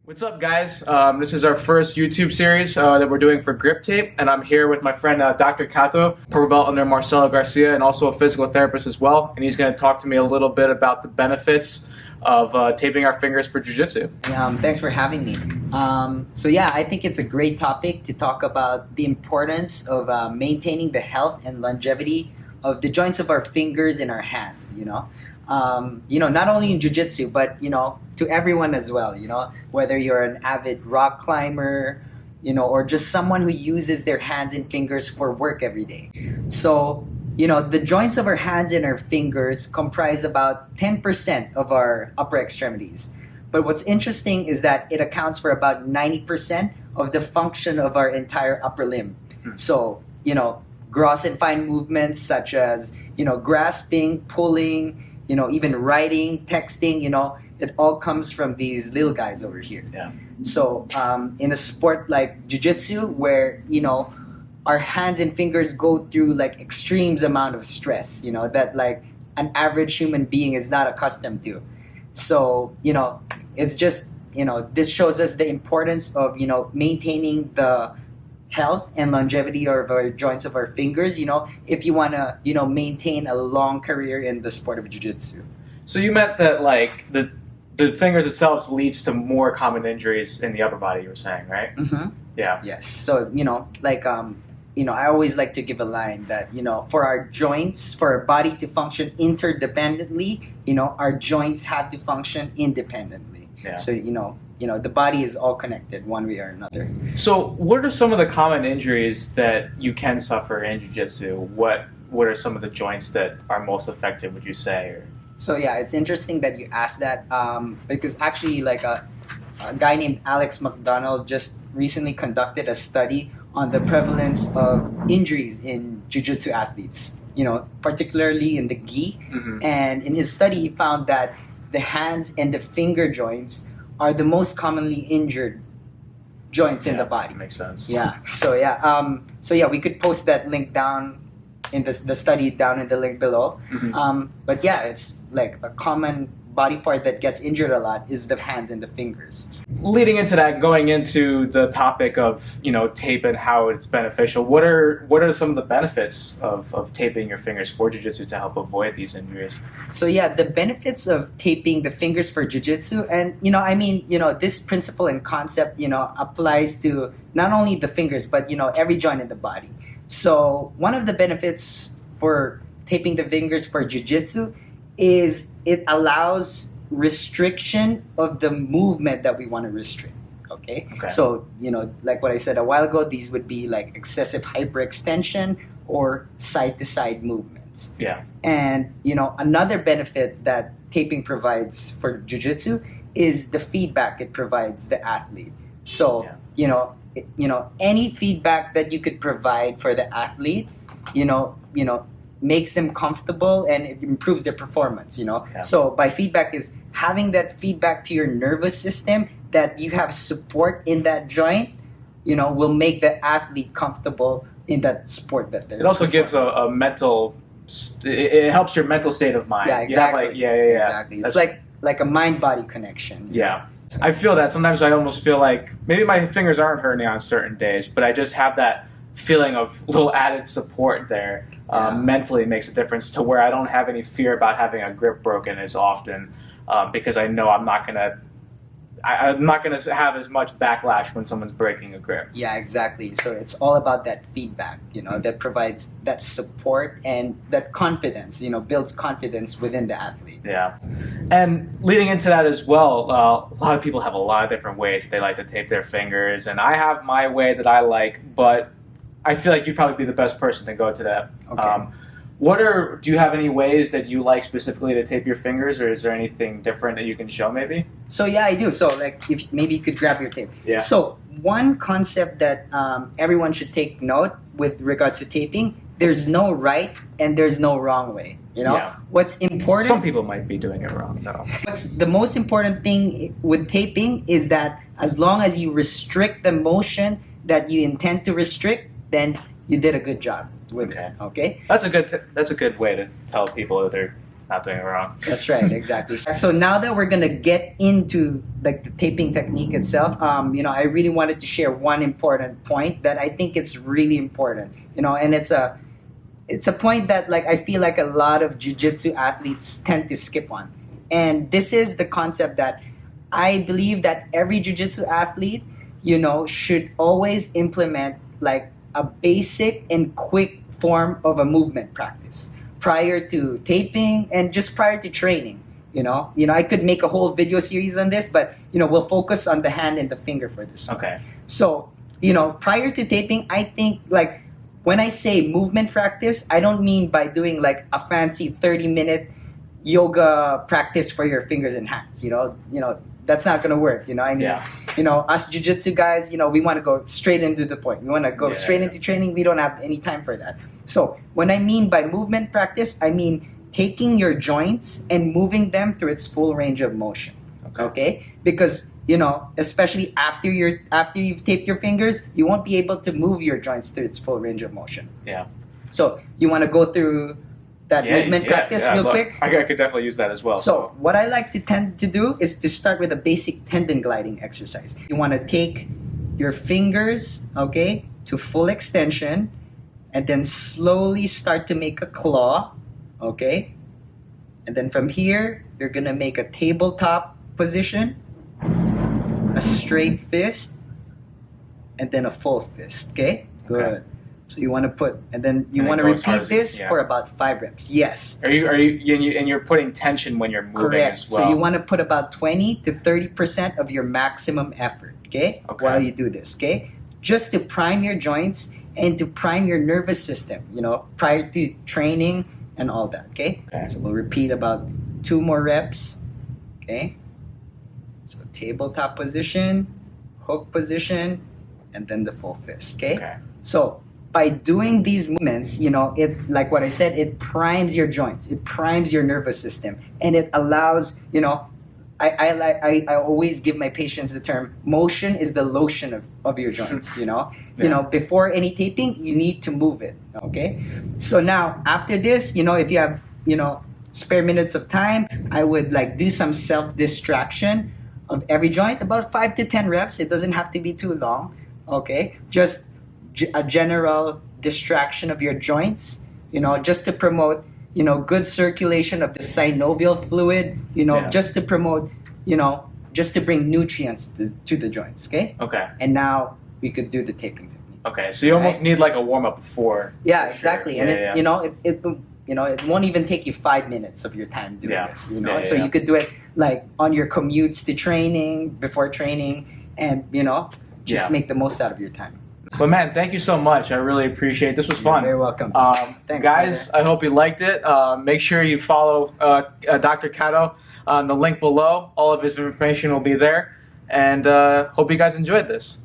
What's up, guys? This is our first YouTube series that we're doing for Grip Tape, and I'm here with my friend Dr. Kato, purple belt under Marcelo Garcia, and also a physical therapist as well. And he's going to talk to me a little bit about the benefits of taping our fingers for Jiu-Jitsu. Thanks for having me. I think it's a great topic to talk about the importance of maintaining the health and longevity of the joints of our fingers and our hands. Not only in jiu-jitsu, but to everyone as well. Whether you're an avid rock climber, or just someone who uses their hands and fingers for work every day. So, the joints of our hands and our fingers comprise about 10% of our upper extremities. But what's interesting is that it accounts for about 90% of the function of our entire upper limb. So, gross and fine movements such as, grasping, pulling, even writing, texting, it all comes from these little guys over here. Yeah. So in a sport like jiu-jitsu, where, our hands and fingers go through like extremes amount of stress, that like an average human being is not accustomed to. So, it's just, this shows us the importance of, maintaining the health and longevity of our joints of our fingers, if you want to, maintain a long career in the sport of jiu-jitsu. So you meant that like the fingers itself leads to more common injuries in the upper body, you were saying, right? Mm-hmm. Yeah. Yes. So, I always like to give a line that, for our joints, for our body to function interdependently, our joints have to function independently. Yeah. So, the body is all connected one way or another. So what are some of the common injuries that you can suffer in jiu-jitsu? What are some of the joints that are most affected, would you say? So yeah, it's interesting that you asked that because actually like a guy named Alex McDonald just recently conducted a study on the prevalence of injuries in jiu-jitsu athletes, particularly in the gi. Mm-hmm. And in his study, he found that the hands and the finger joints are the most commonly injured joints in the body. Makes sense. Yeah. So we could post that link down in the study down in the link below. Mm-hmm. But yeah, it's like a common body part that gets injured a lot is the hands and the fingers. Leading into that, going into the topic of tape and how it's beneficial, what are some of the benefits of taping your fingers for jiu-jitsu to help avoid these injuries? So yeah, the benefits of taping the fingers for jiu-jitsu, and this principle and concept applies to not only the fingers but every joint in the body. So one of the benefits for taping the fingers for jiu-jitsu is it allows restriction of the movement that we want to restrict. Okay? So, like what I said a while ago, these would be like excessive hyperextension or side-to-side movements. Yeah. And, another benefit that taping provides for jiu-jitsu is the feedback it provides the athlete. So, any feedback that you could provide for the athlete, makes them comfortable and it improves their performance, Yeah. So by feedback is having that feedback to your nervous system that you have support in that joint, will make the athlete comfortable in that sport that they're It also gives a mental, it helps your mental state of mind. Yeah, exactly. Exactly. That's It's like a mind-body connection. Yeah. I feel that. Sometimes I almost feel like maybe my fingers aren't hurting on certain days, but I just have that feeling of little added support there. Mentally makes a difference to where I don't have any fear about having a grip broken as often because I know I'm not gonna have as much backlash when someone's breaking a grip. Yeah, exactly. So it's all about that feedback, that provides that support and that confidence, builds confidence within the athlete. Yeah. And leading into that as well, a lot of people have a lot of different ways that they like to tape their fingers, and I have my way that I like, but I feel like you'd probably be the best person to go to that. Okay. Do you have any ways that you like specifically to tape your fingers, or is there anything different that you can show maybe? So yeah, I do. So like, if maybe you could grab your tape. Yeah. So one concept that everyone should take note with regards to taping, there's no right and there's no wrong way. Yeah. What's important? Some people might be doing it wrong though. What's the most important thing with taping is that as long as you restrict the motion that you intend to restrict, then you did a good job with it. Okay. That's a good way to tell people that they're not doing it wrong. That's right, exactly. So now that we're gonna get into like the taping technique itself, I really wanted to share one important point that I think it's really important, and it's a point that like I feel like a lot of jiu-jitsu athletes tend to skip on, and this is the concept that I believe that every jiu-jitsu athlete, should always implement like a basic and quick form of a movement practice prior to taping and just prior to training. I could make a whole video series on this, but we'll focus on the hand and the finger for this. Okay. So, prior to taping, I think like when I say movement practice, I don't mean by doing like a fancy 30-minute yoga practice for your fingers and hands. That's not gonna work. Us jiu-jitsu guys, we want to go straight into the point. We want to go straight into training. We don't have any time for that. So when I mean by movement practice, I mean taking your joints and moving them through its full range of motion. Okay? Because especially after you've taped your fingers, you won't be able to move your joints through its full range of motion. Yeah. So you want to go through that movement practice real quick? I could definitely use that as well. So what I like to tend to do is to start with a basic tendon gliding exercise. You want to take your fingers, okay, to full extension, and then slowly start to make a claw, okay? And then from here, you're going to make a tabletop position, a straight fist, and then a full fist, okay? Good. Okay. So you want to put, and then you want to repeat this for about 5 reps. Yes. And you're putting tension when you're moving Correct. as well. So you want to put about 20 to 30% of your maximum effort, okay? While you do this, okay? Just to prime your joints and to prime your nervous system, prior to training and all that, okay? So we'll repeat about 2 more reps, okay? So tabletop position, hook position, and then the full fist, okay? So by doing these movements, it, like what I said, it primes your joints, it primes your nervous system, and it allows, I always give my patients the term, motion is the lotion of your joints, before any taping, you need to move it, okay? So now, after this, if you have, spare minutes of time, I would like do some self-distraction of every joint, about 5 to 10 reps. It doesn't have to be too long, okay? Just a general distraction of your joints, just to promote, good circulation of the synovial fluid, just to promote, just to bring nutrients to the joints, okay? Okay. And now we could do the taping technique. Okay, so you almost need like a warm-up before. Yeah, exactly. And it won't even take you 5 minutes of your time doing this, so you could do it like on your commutes to training, before training, and, just make the most out of your time. But man, thank you so much. I really appreciate it. This was fun. You're very welcome. Thanks, guys, brother. I hope you liked it. Make sure you follow Dr. Kato on the link below. All of his information will be there. And hope you guys enjoyed this.